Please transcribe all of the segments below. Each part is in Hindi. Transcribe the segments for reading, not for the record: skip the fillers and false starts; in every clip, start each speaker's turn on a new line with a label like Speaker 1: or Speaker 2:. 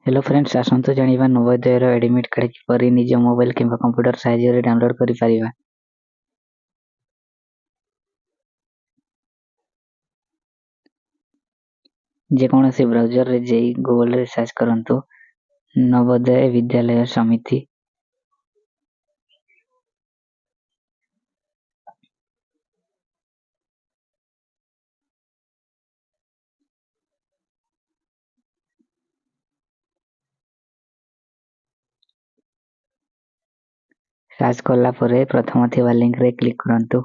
Speaker 1: हेलो फ्रेंड्स आसंतु जानिबा नवोदयर एडमिट कार्ड किपरि निज मोबाइल किंबा कंप्यूटर साहाय्य डाउनलोड करि परिबा। जेकोसी ब्राउजर रे जई गूगल रे सर्च करंतु नवोदय विद्यालय समिति। सर्च करला परे प्रथम थिबा लिंक रे क्लिक करंतु।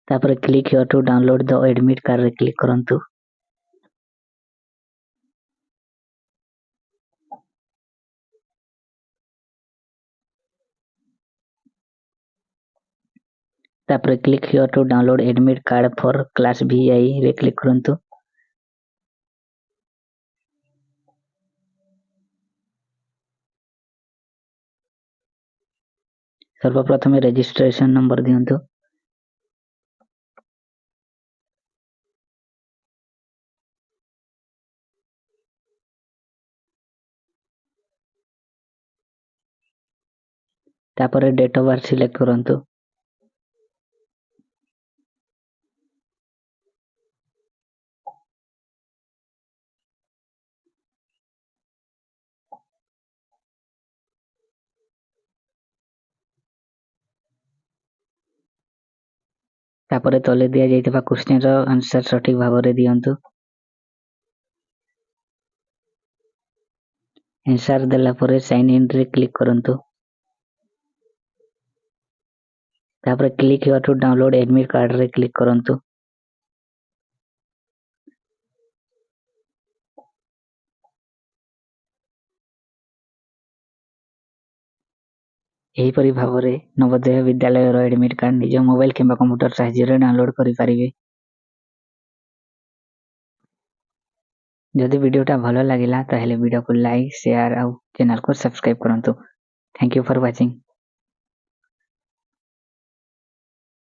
Speaker 1: तापर click here to download the admit card रे क्लिक करंतु। तापर click here to download admit card for class VI रे क्लिक करंतु। सर्वप्रथम रजिस्ट्रेशन नंबर दियंतु। तापर डेट ऑफ बर्थ सिलेक्ट करंतु। तापर तले दिया जाइतबा क्वेश्चन रो आंसर सठिक भाव रे दियंतु। आंसर देला परे साइन इन रे क्लिक करंतु। तापर click here to download admit card रे क्लिक करंतु। एहीपरि भावरे नवोदय विद्यालय एडमिट कार्ड निज मोबाइल किंबा कंप्यूटर साहाय्य डाउनलोड करि परिबे। जदि वीडियोटा भलो लागिला ताहेले वीडियो को लाइक शेयर और चैनल को सब्सक्राइब करंतु। Thank you for watching.